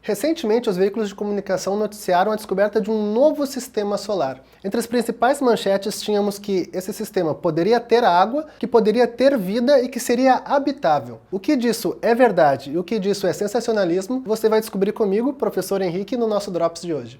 Recentemente, os veículos de comunicação noticiaram a descoberta de um novo sistema solar. Entre as principais manchetes tínhamos que esse sistema poderia ter água, que poderia ter vida e que seria habitável. O que disso é verdade e o que disso é sensacionalismo, você vai descobrir comigo, professor Henrique, no nosso Drops de hoje.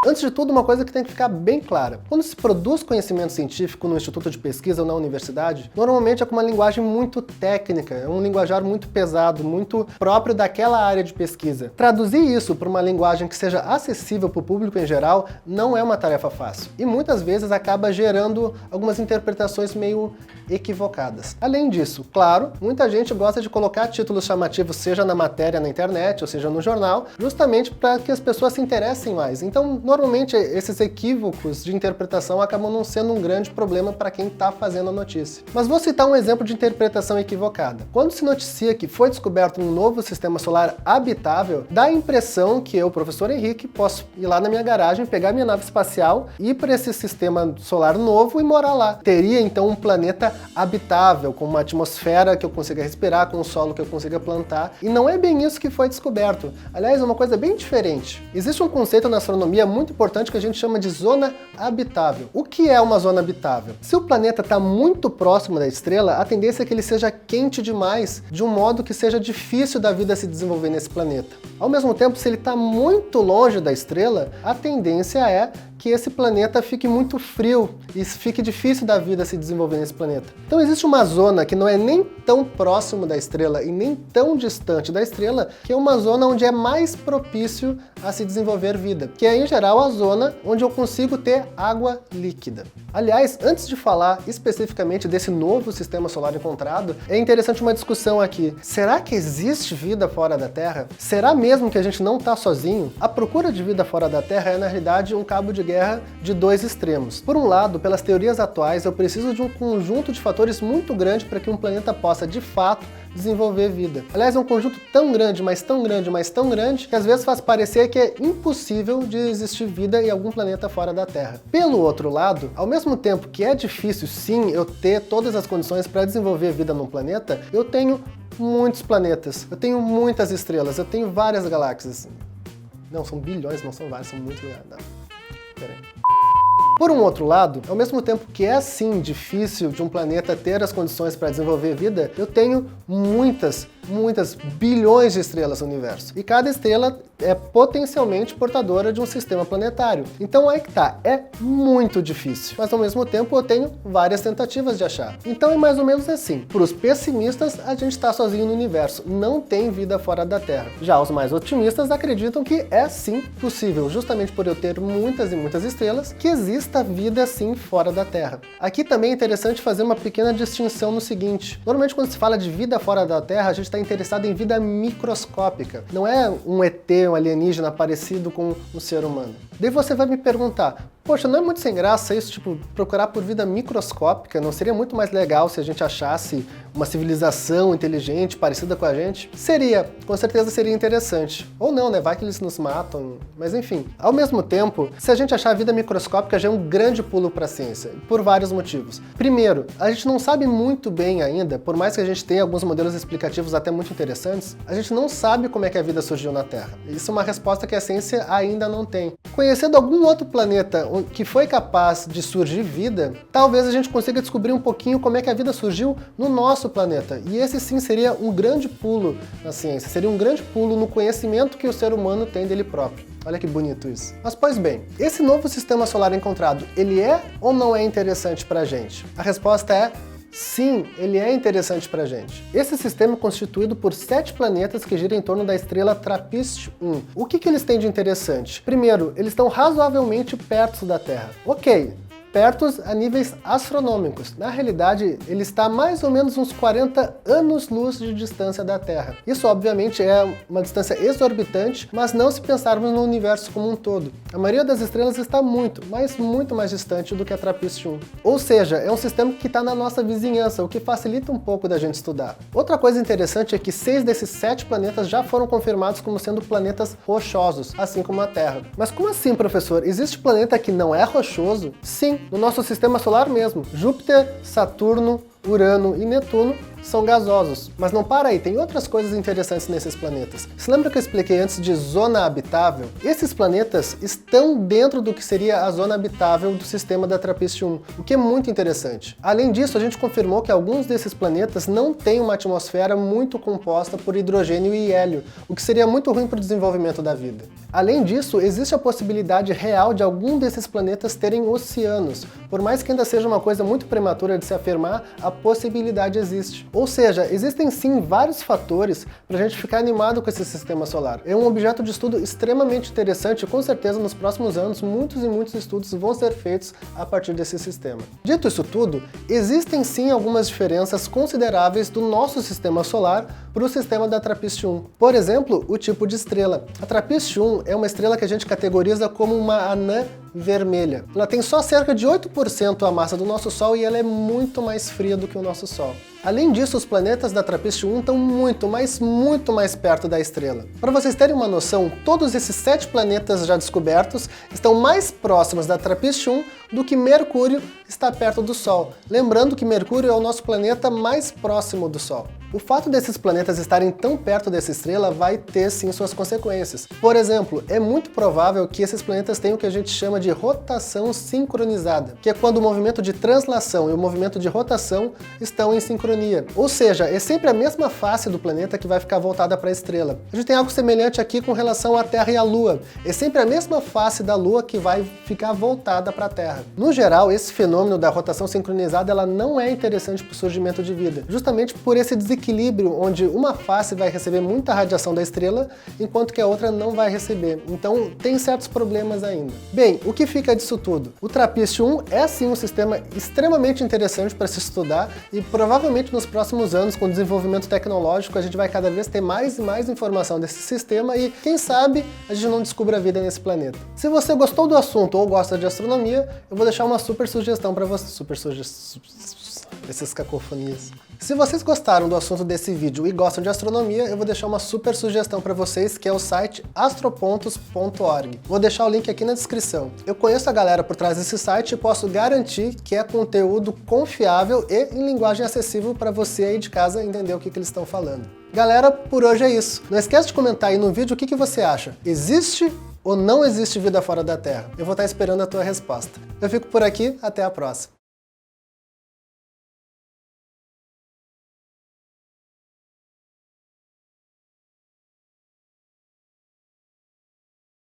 Antes de tudo, uma coisa que tem que ficar bem clara. Quando se produz conhecimento científico no instituto de pesquisa ou na universidade, normalmente é com uma linguagem muito técnica, é um linguajar muito pesado, muito próprio daquela área de pesquisa. Traduzir isso para uma linguagem que seja acessível para o público em geral não é uma tarefa fácil. E muitas vezes acaba gerando algumas interpretações meio equivocadas. Além disso, claro, muita gente gosta de colocar títulos chamativos, seja na matéria na internet ou seja no jornal, justamente para que as pessoas se interessem mais. Então, normalmente, esses equívocos de interpretação acabam não sendo um grande problema para quem está fazendo a notícia. Mas vou citar um exemplo de interpretação equivocada. Quando se noticia que foi descoberto um novo sistema solar habitável, dá a impressão que eu, professor Henrique, posso ir lá na minha garagem, pegar minha nave espacial, ir para esse sistema solar novo e morar lá. Teria, então, um planeta habitável, com uma atmosfera que eu consiga respirar, com um solo que eu consiga plantar. E não é bem isso que foi descoberto. Aliás, é uma coisa bem diferente. Existe um conceito na astronomia muito importante que a gente chama de zona habitável. O que é uma zona habitável? Se o planeta está muito próximo da estrela, a tendência é que ele seja quente demais, de um modo que seja difícil da vida se desenvolver nesse planeta. Ao mesmo tempo, se ele está muito longe da estrela, a tendência é que esse planeta fique muito frio e fique difícil da vida se desenvolver nesse planeta. Então existe uma zona que não é nem tão próximo da estrela e nem tão distante da estrela, que é uma zona onde é mais propício a se desenvolver vida, que é em geral a zona onde eu consigo ter água líquida. Aliás, antes de falar especificamente desse novo sistema solar encontrado, é interessante uma discussão aqui. Será que existe vida fora da Terra? Será mesmo que a gente não está sozinho? A procura de vida fora da Terra é, na realidade, um cabo de guerra de dois extremos. Por um lado, pelas teorias atuais, eu preciso de um conjunto de fatores muito grande para que um planeta possa, de fato, desenvolver vida. Aliás, é um conjunto tão grande, mas tão grande, mas tão grande, que às vezes faz parecer que é impossível de existir vida em algum planeta fora da Terra. Pelo outro lado, ao mesmo tempo que é difícil, sim, eu ter todas as condições para desenvolver vida num planeta, eu tenho muitos planetas, eu tenho muitas estrelas, eu tenho várias galáxias. Não, são bilhões, não são várias, são muito... Não. Pera aí. Por um outro lado, ao mesmo tempo que é sim difícil de um planeta ter as condições para desenvolver vida, eu tenho muitas bilhões de estrelas no universo. E cada estrela é potencialmente portadora de um sistema planetário. Então aí que tá, é muito difícil. Mas ao mesmo tempo eu tenho várias tentativas de achar. Então é mais ou menos assim. Para os pessimistas, a gente está sozinho no universo. Não tem vida fora da Terra. Já os mais otimistas acreditam que é sim possível, justamente por eu ter muitas e muitas estrelas, que exista vida sim fora da Terra. Aqui também é interessante fazer uma pequena distinção no seguinte. Normalmente quando se fala de vida fora da Terra, a gente está interessado em vida microscópica. Não é um ET, um alienígena parecido com um ser humano. Daí você vai me perguntar, poxa, não é muito sem graça isso, tipo, procurar por vida microscópica? Não seria muito mais legal se a gente achasse uma civilização inteligente, parecida com a gente? Seria, com certeza seria interessante. Ou não, né? Vai que eles nos matam. Mas enfim, ao mesmo tempo, se a gente achar a vida microscópica já é um grande pulo para a ciência, por vários motivos. Primeiro, a gente não sabe muito bem ainda, por mais que a gente tenha alguns modelos explicativos até muito interessantes, a gente não sabe como é que a vida surgiu na Terra. Isso é uma resposta que a ciência ainda não tem. Conhecendo algum outro planeta que foi capaz de surgir vida, talvez a gente consiga descobrir um pouquinho como é que a vida surgiu no nosso planeta. E esse sim seria um grande pulo na ciência, seria um grande pulo no conhecimento que o ser humano tem dele próprio. Olha que bonito isso. Mas pois bem, esse novo sistema solar encontrado, ele é ou não é interessante pra gente? A resposta é sim, ele é interessante pra gente. Esse sistema é constituído por 7 planetas que giram em torno da estrela TRAPPIST-1. O que eles têm de interessante? Primeiro, eles estão razoavelmente perto da Terra. Ok, perto a níveis astronômicos. Na realidade, ele está a mais ou menos uns 40 anos-luz de distância da Terra. Isso, obviamente, é uma distância exorbitante, mas não se pensarmos no universo como um todo. A maioria das estrelas está muito, mas muito mais distante do que a TRAPPIST-1. Ou seja, é um sistema que está na nossa vizinhança, o que facilita um pouco da gente estudar. Outra coisa interessante é que 6 desses 7 planetas já foram confirmados como sendo planetas rochosos, assim como a Terra. Mas como assim, professor? Existe planeta que não é rochoso? Sim, no nosso sistema solar mesmo. Júpiter, Saturno, Urano e Netuno são gasosos. Mas não para aí, tem outras coisas interessantes nesses planetas. Se lembra que eu expliquei antes de zona habitável? Esses planetas estão dentro do que seria a zona habitável do sistema da TRAPPIST-1, o que é muito interessante. Além disso, a gente confirmou que alguns desses planetas não têm uma atmosfera muito composta por hidrogênio e hélio, o que seria muito ruim para o desenvolvimento da vida. Além disso, existe a possibilidade real de algum desses planetas terem oceanos. Por mais que ainda seja uma coisa muito prematura de se afirmar, a possibilidade existe. Ou seja, existem sim vários fatores para a gente ficar animado com esse sistema solar. É um objeto de estudo extremamente interessante e com certeza nos próximos anos muitos e muitos estudos vão ser feitos a partir desse sistema. Dito isso tudo, existem sim algumas diferenças consideráveis do nosso sistema solar para o sistema da TRAPPIST-1. Por exemplo, o tipo de estrela. A TRAPPIST-1 é uma estrela que a gente categoriza como uma anã vermelha. Ela tem só cerca de 8% a massa do nosso Sol e ela é muito mais fria do que o nosso Sol. Além disso, os planetas da TRAPPIST-1 estão muito mais perto da estrela. Para vocês terem uma noção, todos esses 7 planetas já descobertos estão mais próximos da TRAPPIST-1 do que Mercúrio está perto do Sol. Lembrando que Mercúrio é o nosso planeta mais próximo do Sol. O fato desses planetas estarem tão perto dessa estrela vai ter sim suas consequências. Por exemplo, é muito provável que esses planetas tenham o que a gente chama de rotação sincronizada, que é quando o movimento de translação e o movimento de rotação estão em sincronia. Ou seja, é sempre a mesma face do planeta que vai ficar voltada para a estrela. A gente tem algo semelhante aqui com relação à Terra e à Lua. É sempre a mesma face da Lua que vai ficar voltada para a Terra. No geral, esse fenômeno da rotação sincronizada ela não é interessante para o surgimento de vida, justamente por esse desequilíbrio onde uma face vai receber muita radiação da estrela, enquanto que a outra não vai receber. Então tem certos problemas ainda. Bem, o que fica disso tudo? O TRAPPIST-1 é sim um sistema extremamente interessante para se estudar e provavelmente nos próximos anos, com o desenvolvimento tecnológico, a gente vai cada vez ter mais e mais informação desse sistema e, quem sabe, a gente não descubra a vida nesse planeta. Se você gostou do assunto ou gosta de astronomia, eu vou deixar uma super sugestão para você. Essas cacofonias. Se vocês gostaram do assunto desse vídeo e gostam de astronomia, eu vou deixar uma super sugestão para vocês, que é o site astropontos.org. Vou deixar o link aqui na descrição. Eu conheço a galera por trás desse site e posso garantir que é conteúdo confiável e em linguagem acessível para você aí de casa entender o que eles estão falando. Galera, por hoje é isso. Não esquece de comentar aí no vídeo o que você acha. Existe ou não existe vida fora da Terra? Eu vou estar esperando a tua resposta. Eu fico por aqui, até a próxima.